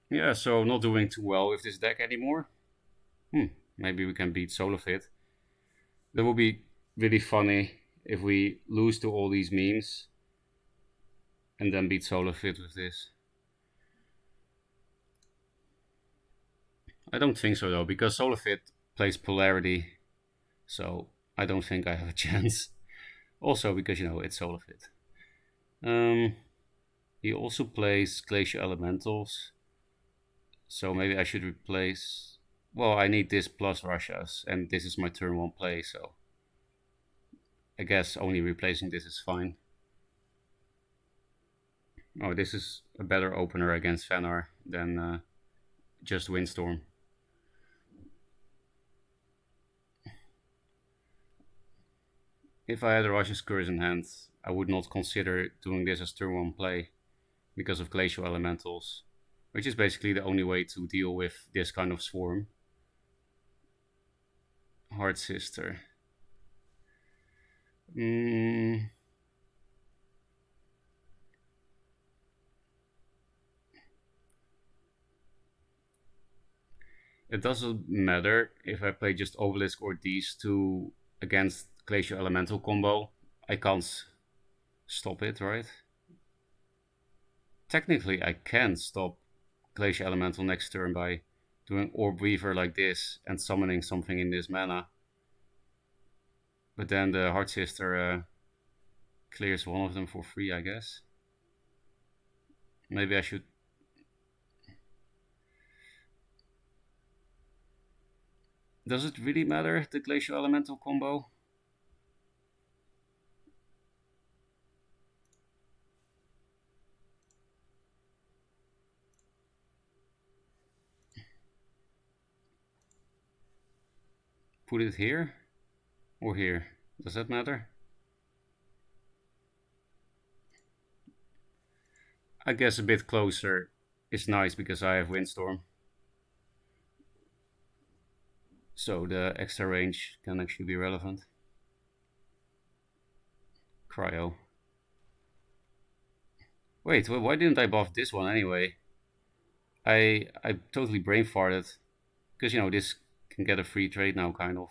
Yeah, so not doing too well with this deck anymore. Maybe we can beat Solafid. That would be really funny if we lose to all these memes and then beat Solafid with this. I don't think so though, because Solafid plays Polarity, so I don't think I have a chance. Also because, it's Solafid. Um, he also plays Glacial Elementals, so maybe I should replace... Well, I need this plus Russia's, and this is my turn 1 play, so I guess only replacing this is fine. Oh, this is a better opener against Fenar than just Windstorm. If I had a Russia's Curse in hand, I would not consider doing this as turn 1 play because of Glacial Elementals, which is basically the only way to deal with this kind of swarm. Hard Sister. Mm. It doesn't matter if I play just Obelisk or these two against Glacial Elemental combo. I can't stop it, right? Technically, I can stop Glacial Elemental next turn by doing Orb Weaver like this and summoning something in this mana. But then the Heart Sister clears one of them for free, I guess. Maybe I should... Does it really matter, the Glacial Elemental combo? Put it here or here? Does that matter? I guess a bit closer is nice because I have Windstorm. So the extra range can actually be relevant. Cryo. Wait, why didn't I buff this one anyway? I totally brain farted. Because, this can get a free trade now, kind of.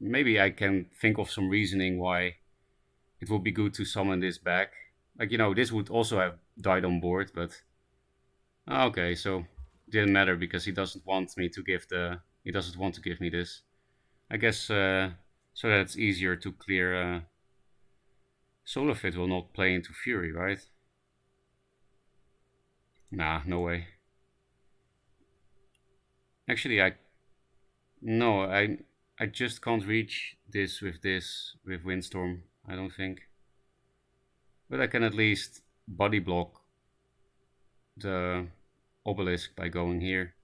Maybe I can think of some reasoning why it would be good to summon this back. Like, this would also have died on board, but... Okay, so didn't matter because he doesn't want me to give the... He doesn't want to give me this. I guess so that it's easier to clear... Solafid will not play into Fury, right? Nah, no way. Actually, No, I just can't reach this with Windstorm, I don't think. But I can at least body block the obelisk by going here.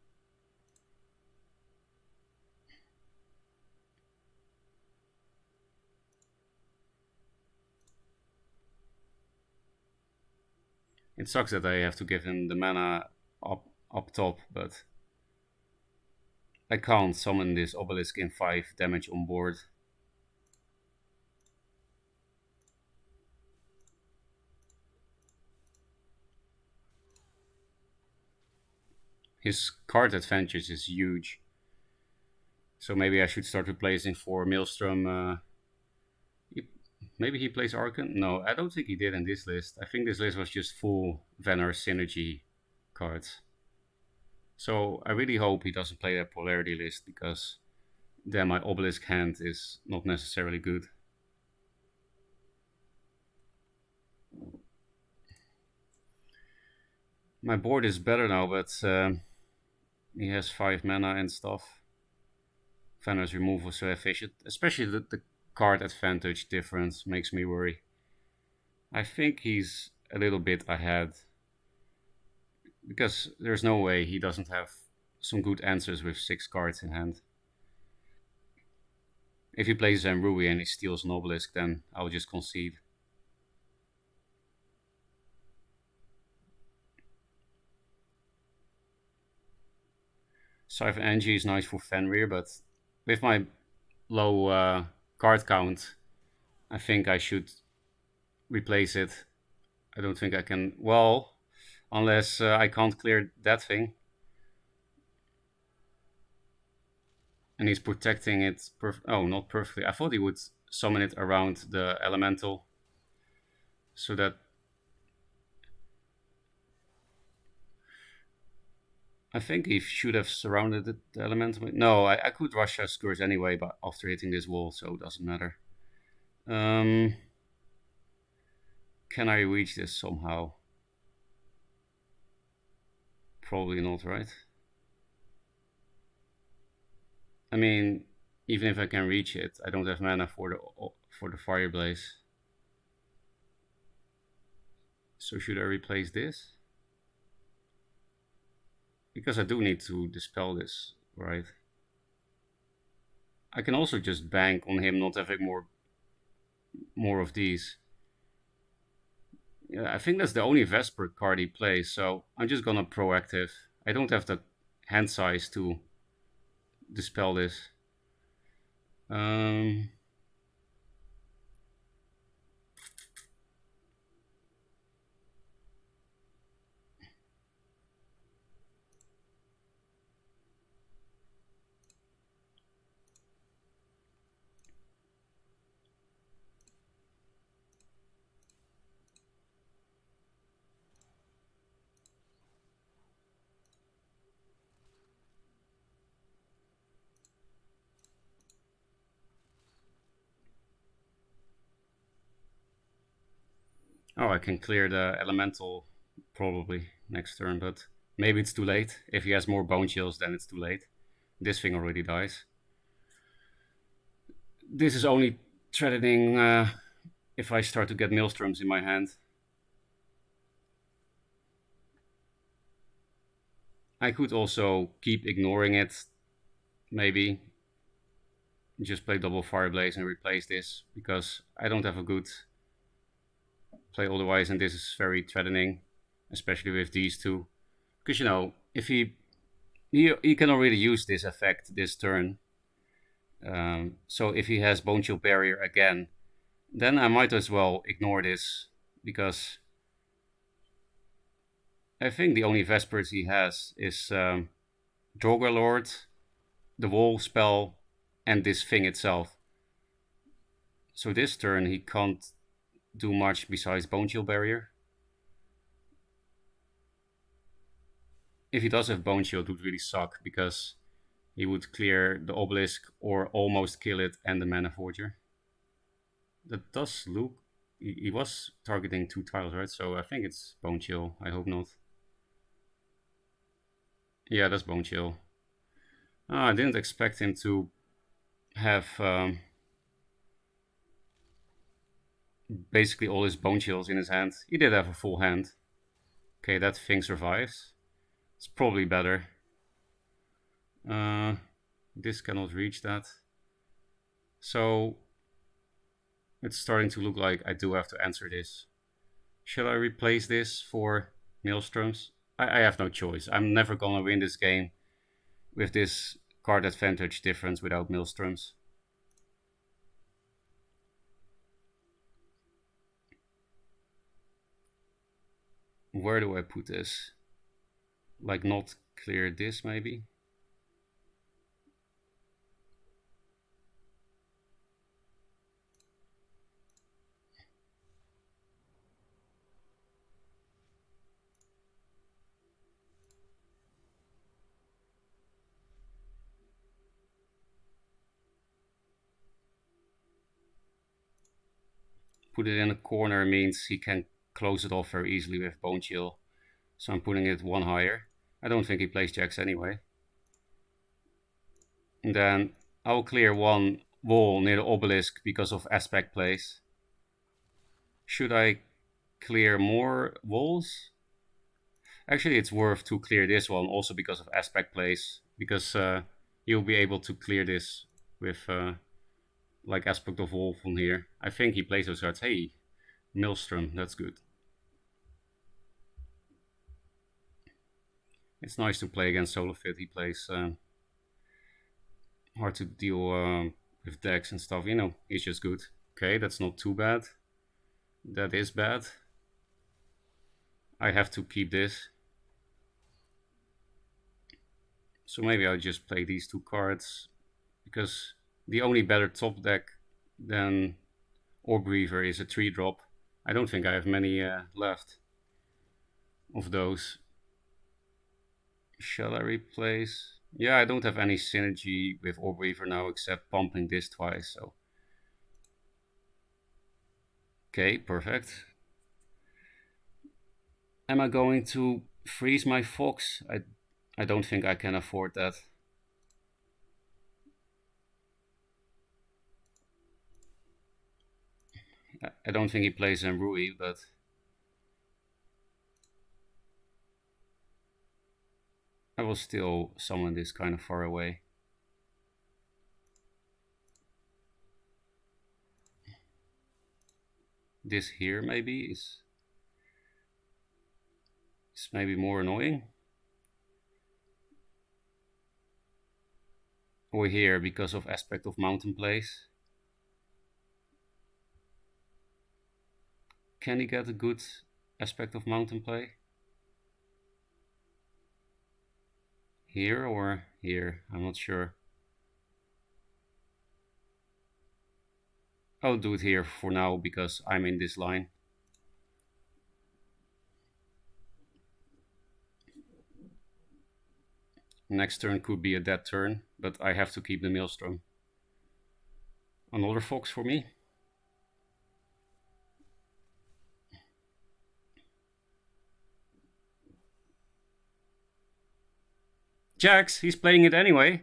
It sucks that I have to give him the mana up top, but I can't summon this obelisk in 5 damage on board. His card advantage is huge. So maybe I should start replacing for Maelstrom. Maybe he plays Archon? No, I don't think he did in this list. I think this list was just full Venar synergy cards. So I really hope he doesn't play that polarity list because then my obelisk hand is not necessarily good. My board is better now, but he has 5 mana and stuff. Vanar's removal was so efficient, especially the card advantage difference makes me worry. I think he's a little bit ahead because there's no way he doesn't have some good answers with 6 cards in hand. If he plays Zenrui and he steals an obelisk, then I'll just concede. Siphon Angie is nice for Fenrir, but with my low card count, I think I should replace it. I don't think I can. Well, unless I can't clear that thing. And he's protecting it. Oh, not perfectly. I thought he would summon it around the elemental. So that... I think he should have surrounded the elemental. No, I could rush Scourge anyway, but after hitting this wall, so it doesn't matter. Can I reach this somehow? Probably not, right? I mean, even if I can reach it, I don't have mana for the Fire Blaze. So should I replace this? Because I do need to dispel this, right? I can also just bank on him not having more of these. Yeah, I think that's the only Vesper card he plays, so I'm just gonna proactive. I don't have the hand size to dispel this. Oh, I can clear the elemental probably next turn, but maybe it's too late. If he has more bone chills, then it's too late. This thing already dies. This is only threatening if I start to get Maelstroms in my hand. I could also keep ignoring it, maybe. Just play double Fire Blaze and replace this, because I don't have a good play otherwise, and this is very threatening, especially with these two. Because, you know, if he can already use this effect this turn. So if he has Bone Chill Barrier again, then I might as well ignore this, because I think the only Vespers he has is Droga Lord, the Wall spell, and this thing itself. So this turn he can't do much besides Bone Chill Barrier. If he does have Bone Chill, it would really suck, because he would clear the Obelisk or almost kill it and the Mana Forger. That does look... He was targeting 2 tiles, right? So I think it's Bone Chill. I hope not. Yeah, that's Bone Chill. I didn't expect him to have basically all his Bone Chills in his hand. He did have a full hand. Okay, that thing survives. It's probably better. This cannot reach that. So it's starting to look like I do have to answer this. Shall I replace this for Maelstroms? I have no choice. I'm never gonna win this game with this card advantage difference without Maelstroms. Where do I put this? Like, not clear this, maybe? Put it in a corner means he can close it off very easily with Bone Chill. So I'm putting it 1 higher. I don't think he plays Jacks anyway. And then I'll clear 1 wall near the obelisk because of aspect plays. Should I clear more walls? Actually, it's worth to clear this one also because of aspect plays, because you'll be able to clear this with like Aspect of Wolf on here. I think he plays those cards. Hey, Maelstrom, that's good. It's nice to play against Solafid. He plays hard to deal with decks and stuff. You know, he's just good. Okay, that's not too bad. That is bad. I have to keep this. So maybe I'll just play these two cards, because the only better top deck than Orb Reaver is a 3-drop. I don't think I have many left of those. Shall I replace? Yeah, I don't have any synergy with Orb Reaver now except pumping this twice, so. Okay, perfect. Am I going to freeze my Fox? I don't think I can afford that. I don't think he plays in Rui, but I will still summon this kind of far away. This here maybe is maybe more annoying. Or here because of aspect of mountain place. Can he get a good aspect of mountain play? Here or here? I'm not sure. I'll do it here for now because I'm in this line. Next turn could be a dead turn, but I have to keep the Maelstrom. Another Fox for me. Jax, he's playing it anyway.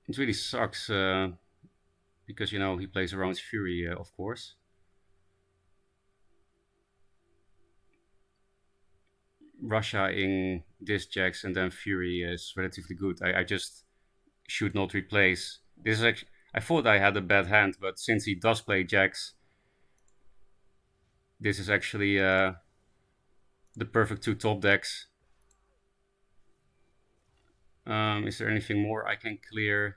It really sucks because, you know, he plays around Fury, of course. Russia in this Jax and then Fury is relatively good. I just should not replace. This is actually, I thought I had a bad hand, but since he does play Jax, this is actually the perfect two top decks. Is there anything more I can clear?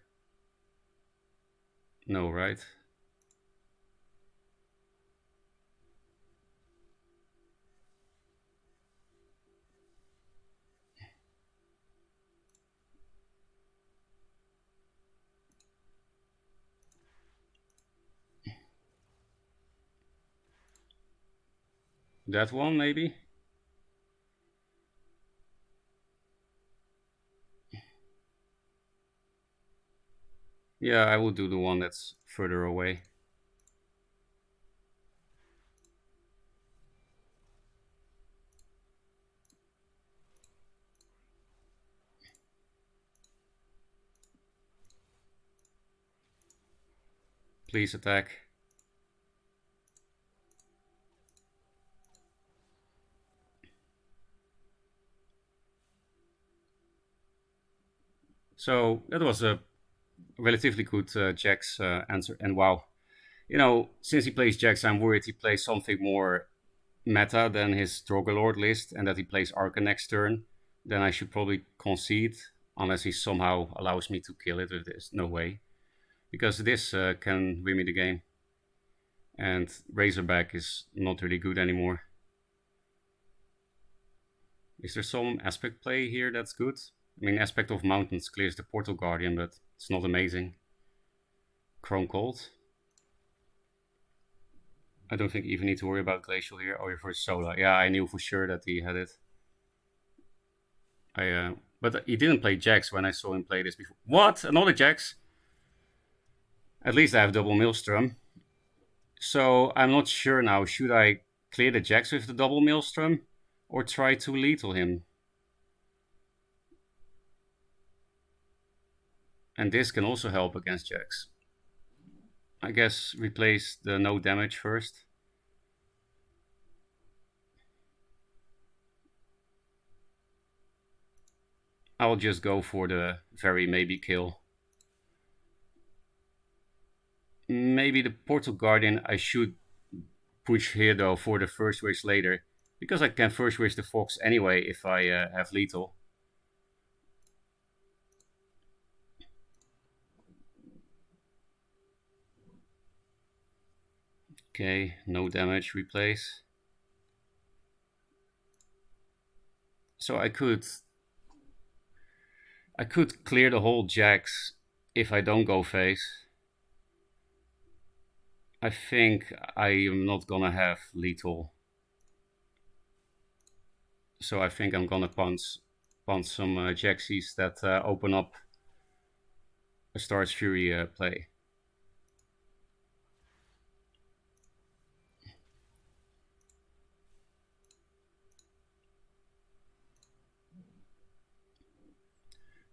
No, right? That one, maybe? Yeah, I will do the one that's further away. Please attack. So that was a relatively good Jax answer. And wow, you know, since he plays Jax, I'm worried he plays something more meta than his Drogalord list, and that he plays Arca next turn. Then I should probably concede, unless he somehow allows me to kill it with this. No way. Because this can win me the game. And Razorback is not really good anymore. Is there some aspect play here that's good? I mean, aspect of mountains clears the Portal Guardian, but it's not amazing. Chrome Cold. I don't think you even need to worry about Glacial here. Oh, you're for Sola. Yeah, I knew for sure that he had it. But he didn't play Jax when I saw him play this before. What? Another Jax? At least I have double Maelstrom. So I'm not sure now. Should I clear the Jax with the double Maelstrom? Or try to lethal him? And this can also help against Jax. I guess replace the no damage first. I'll just go for the very maybe kill. Maybe the Portal Guardian I should push here though for the first wish later. Because I can first wish the Fox anyway if I have lethal. Okay, no damage, replace. So I could clear the whole jacks if I don't go face. I think I am not gonna have lethal. So I think I'm gonna punch some Jaxies that open up a Star's Fury play.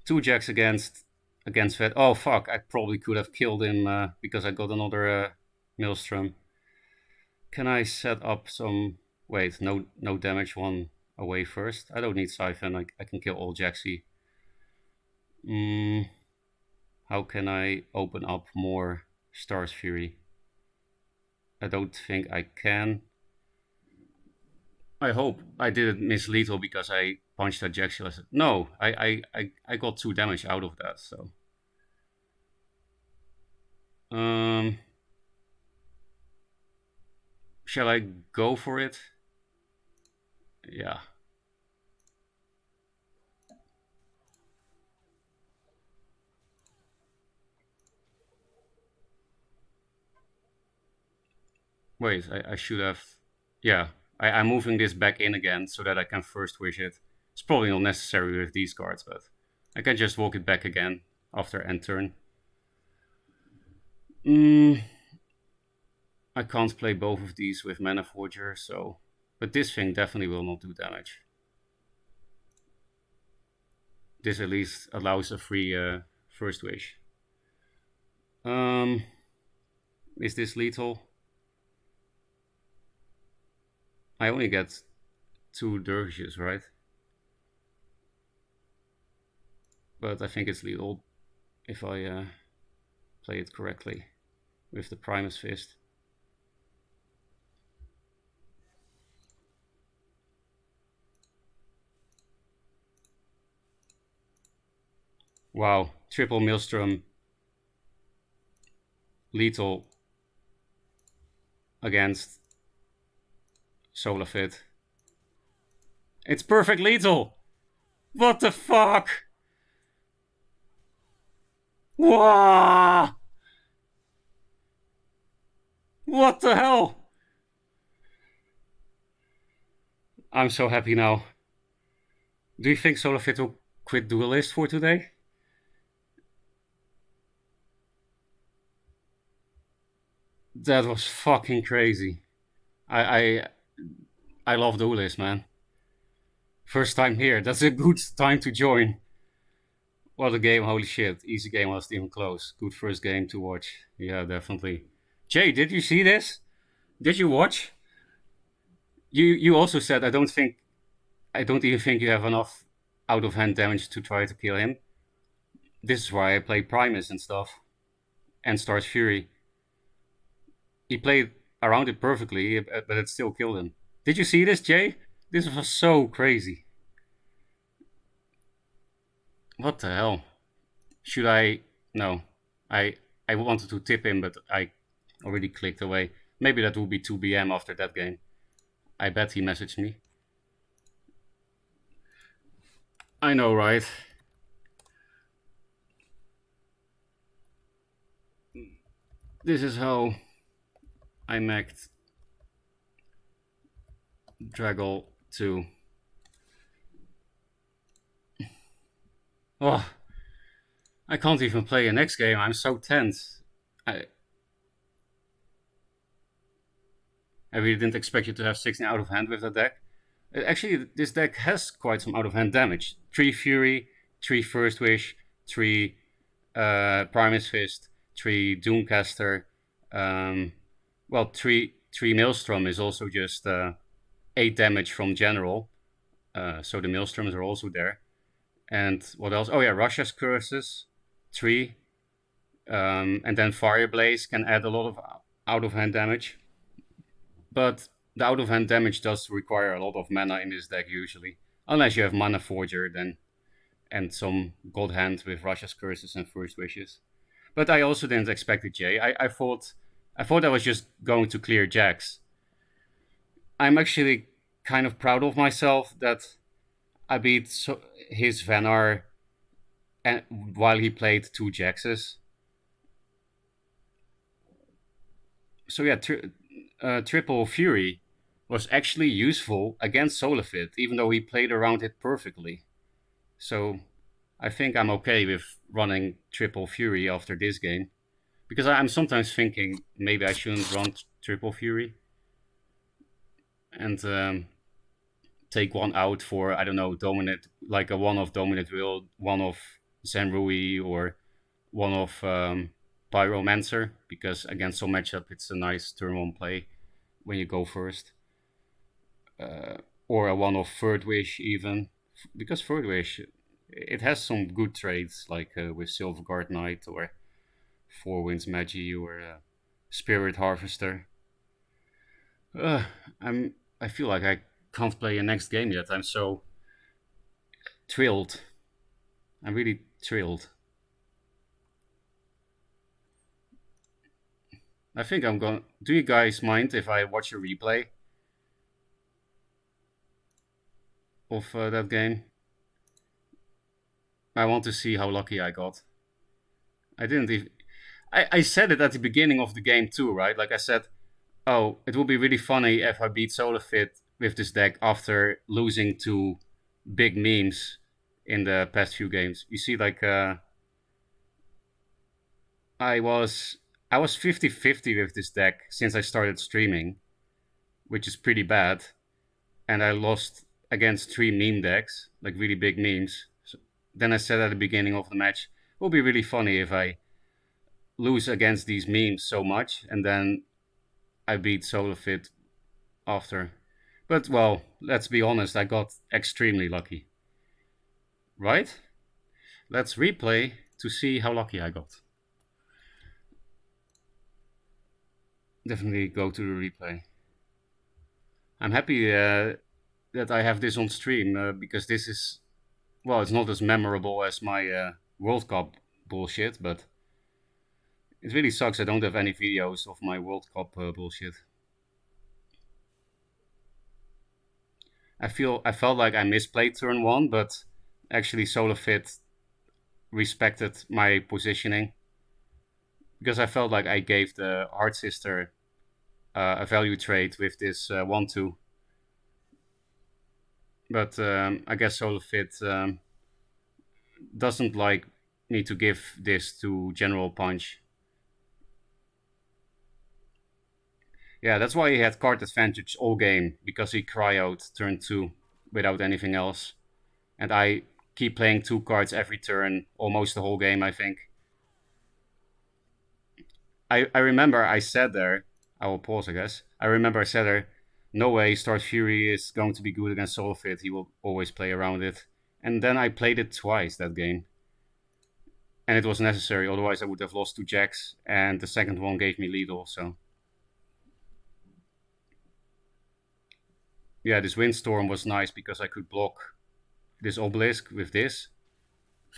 Two jacks against Vet. Oh fuck! I probably could have killed him because I got another Maelstrom. Can I set up some? Wait, no damage one away first. I don't need Siphon. I can kill all Jaxi. How can I open up more Star's Fury? I don't think I can. I hope I didn't miss lethal because I punched that Jaxi. No, I got 2 damage out of that, so. Shall I go for it? Yeah. Wait, I should have. Yeah, I'm moving this back in again so that I can first wish it. It's probably not necessary with these cards, but I can just walk it back again after end turn. I can't play both of these with Mana Forger, so. But this thing definitely will not do damage. This at least allows a free first wish. Is this lethal? I only get 2 dervishes, right? But I think it's lethal if I play it correctly with the Primus Fist. Wow, triple Maelstrom, lethal against Solafid. It's perfect lethal! What the fuck? Wow! What the hell? I'm so happy now. Do you think Solafid will quit Duelyst for today? That was fucking crazy. I love Duelyst, man. First time here. That's a good time to join. What a game, holy shit. Easy game, wasn't even close. Good first game to watch. Yeah, definitely. Jay, did you see this? Did you watch? You also said I don't even think you have enough out of hand damage to try to kill him. This is why I play Primus and stuff. And Star's Fury. He played around it perfectly, but it still killed him. Did you see this, Jay? This was so crazy. What the hell? Should I? No. I wanted to tip him, but I already clicked away. Maybe that will be 2 BM after that game. I bet he messaged me. I know, right? This is how I maxed Draggle 2. Oh, I can't even play a next game. I'm so tense. I really didn't expect you to have 16 out of hand with that deck. Actually, this deck has quite some out of hand damage. 3 Fury, 3 First Wish, 3 Primus Fist, 3 Doomcaster. Well, 3 Maelstrom is also just 8 damage from general. So the Maelstroms are also there. And what else? Oh yeah, Russia's Curses, 3. And then Fireblaze can add a lot of out of hand damage. But the out of hand damage does require a lot of mana in this deck usually. Unless you have Mana Forger then, and some God Hand with Russia's Curses and First Wishes. But I also didn't expect it, Jay. I thought I thought I was just going to clear jacks. I'm actually kind of proud of myself that I beat his Vanar and while he played two jaxes. So yeah, triple Fury was actually useful against Solafid, even though he played around it perfectly. So I think I'm okay with running triple Fury after this game, because I'm sometimes thinking maybe I shouldn't run triple Fury and take one out for, I don't know, dominant, like a one of dominant will, one of Zenrui, or one of Pyromancer, because against some matchup it's a nice turn one play when you go first. Or a one of Third Wish even, because Third Wish, it has some good trades like with Silverguard Knight or Four Winds Magi or Spirit Harvester. Uh, I feel like I can't play a next game yet. I'm so thrilled. I'm really thrilled. I think I'm going. Do you guys mind if I watch a replay of that game? I want to see how lucky I got. I didn't even. I said it at the beginning of the game too, right? Like I said, oh, it would be really funny if I beat Solafid with this deck after losing to big memes in the past few games. You see, like I was I was 50-50 with this deck since I started streaming, which is pretty bad, and I lost against three meme decks, like really big memes. So then I said at the beginning of the match, it would be really funny if I lose against these memes so much, and then I beat Solafid after. But well, let's be honest, I got extremely lucky. Right? Let's replay to see how lucky I got. Definitely go to the replay. I'm happy that I have this on stream because this is, well, it's not as memorable as my World Cup bullshit, but it really sucks I don't have any videos of my World Cup bullshit. I felt like I misplayed turn one, but actually Solafid respected my positioning because I felt like I gave the Heart Sister a value trade with this 1-2. But I guess Solafid doesn't like me to give this to General Punch. Yeah, that's why he had card advantage all game, because he cryoed turn 2 without anything else. And I keep playing 2 cards every turn, almost the whole game, I think. I remember I said there, I will pause, I guess. I remember I said there, no way Start Fury is going to be good against Solafid. He will always play around it. And then I played it twice that game. And it was necessary, otherwise I would have lost 2 jacks. And the second one gave me lead also. Yeah, this Windstorm was nice because I could block this Obelisk with this,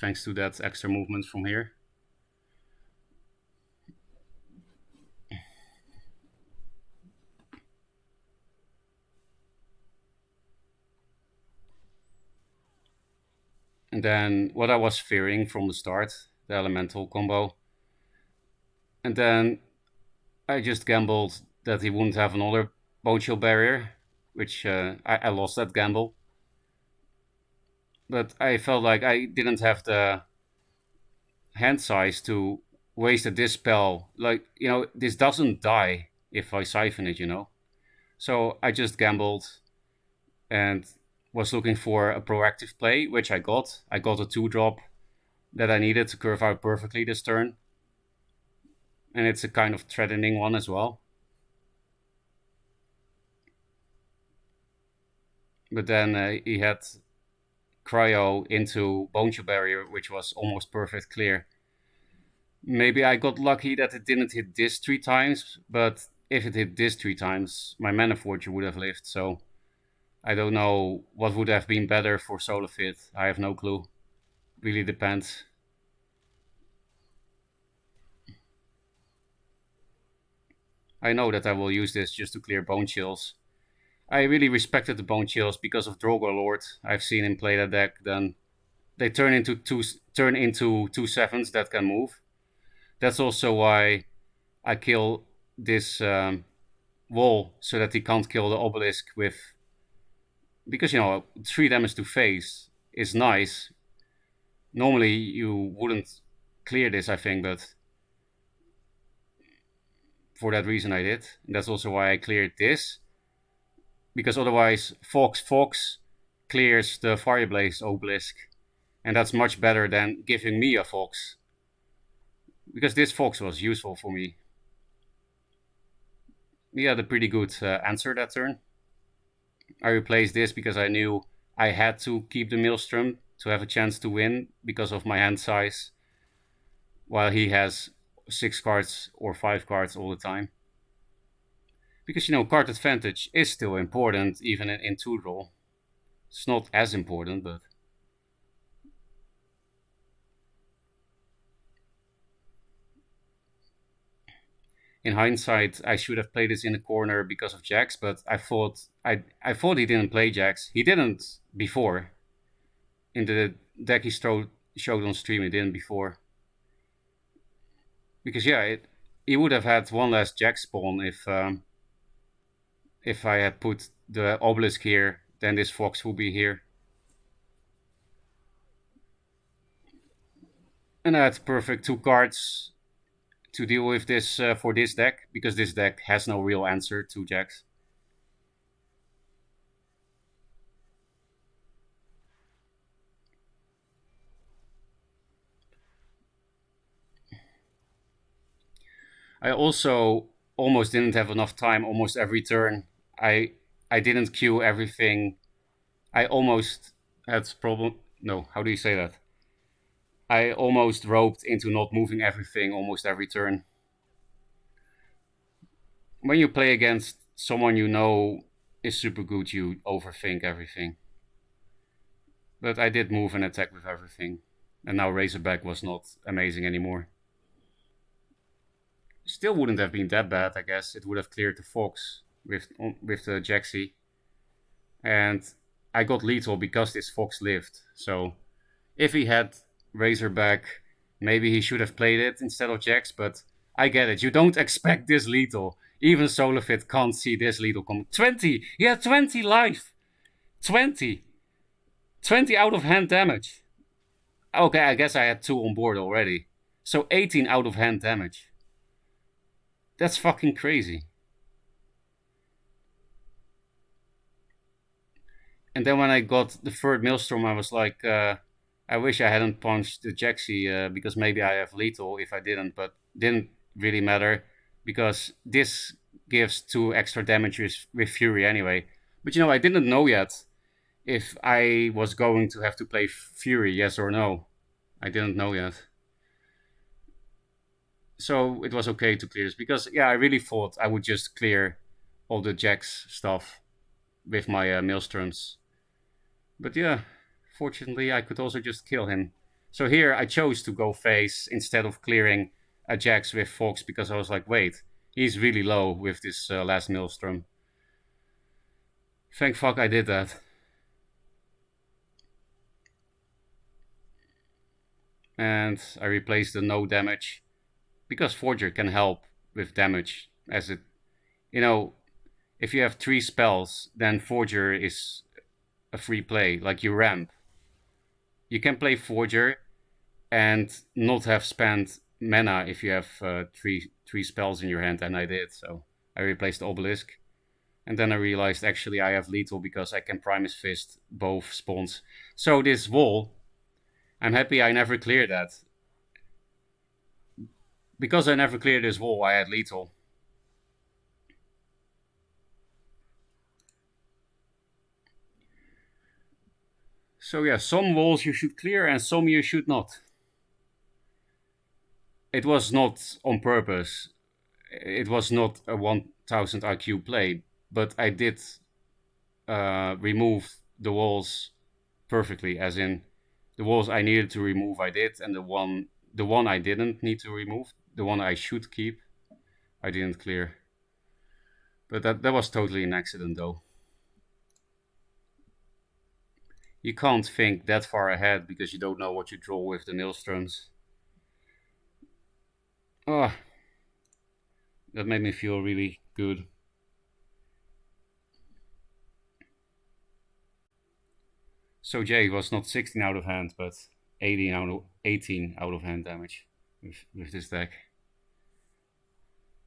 thanks to that extra movement from here. And then what I was fearing from the start, the elemental combo. And then I just gambled that he wouldn't have another Bone Chill Barrier, which I lost that gamble. But I felt like I didn't have the hand size to waste a Dispel. Like, you know, this doesn't die if I siphon it, you know? So I just gambled and was looking for a proactive play, which I got. I got a 2-drop that I needed to curve out perfectly this turn. And it's a kind of threatening one as well. But then he had Cryo into Bone Chill Barrier, which was almost perfect clear. Maybe I got lucky that it didn't hit this 3 times, but if it hit this 3 times, my Mana Forger would have lived, so I don't know what would have been better for Solafid. I have no clue. Really depends. I know that I will use this just to clear Bone Chills. I really respected the Bone Chills because of Drogo Lord. I've seen him play that deck. Then they turn into 2/7s that can move. That's also why I kill this wall so that he can't kill the obelisk with, because 3 damage to face is nice. Normally you wouldn't clear this, I think, but for that reason I did. And that's also why I cleared this, because otherwise Fox clears the Fireblaze obelisk, and that's much better than giving me a Fox, because this Fox was useful for me. He had a pretty good answer that turn. I replaced this because I knew I had to keep the Maelstrom to have a chance to win because of my hand size, while he has 6 cards or 5 cards all the time. Because card advantage is still important even in 2-draw. It's not as important, but in hindsight, I should have played this in the corner because of Jax, but I thought he didn't play Jax. He didn't before. In the deck he showed on stream, he didn't before. Because he would have had one less Jax spawn if I had put the obelisk here. Then this Fox would be here. And I had perfect 2 cards to deal with this for this deck, because this deck has no real answer to Jax. I also almost didn't have enough time almost every turn. I didn't queue everything. I almost had problem. No, how do you say that? I almost roped into not moving everything almost every turn. When you play against someone you know is super good, you overthink everything. But I did move and attack with everything. And now Razorback was not amazing anymore. Still wouldn't have been that bad, I guess. It would have cleared the Fox with the Jaxi. And I got lethal because this Fox lived. So if he had Razorback, maybe he should have played it instead of Jax, but I get it. You don't expect this lethal. Even Solafid can't see this lethal come. 20! He had 20 life! 20! 20 out of hand damage. Okay, I guess I had 2 on board already. So 18 out of hand damage. That's fucking crazy. And then when I got the 3rd Maelstrom, I was like, I wish I hadn't punched the Jaxi, because maybe I have lethal if I didn't, but didn't really matter, because this gives 2 extra damage with Fury anyway. But I didn't know yet if I was going to have to play Fury, yes or no. I didn't know yet. So it was okay to clear this, because I really thought I would just clear all the Jax stuff with my Maelstroms. But fortunately I could also just kill him. So here I chose to go face instead of clearing a Jax with Fox, because I was like, wait, he's really low with this last Maelstrom. Thank fuck I did that. And I replaced the no damage, because Forger can help with damage, as it, if you have 3 spells, then Forger is a free play, like you ramp. You can play Forger and not have spent mana if you have 3 spells in your hand, and I did, so I replaced the Obelisk. And then I realized actually I have lethal because I can Primus Fist both spawns. So this wall, I'm happy I never cleared that. Because I never cleared this wall, I had lethal. So some walls you should clear and some you should not. It was not on purpose. It was not a 1000 IQ play, but I did remove the walls perfectly, as in the walls I needed to remove I did, and the one I didn't need to remove, the one I should keep, I didn't clear. But that was totally an accident, though. You can't think that far ahead because you don't know what you draw with the Maelstroms. Oh, that made me feel really good. So Jay was not 16 out of hand, but 18 out of hand damage with this deck.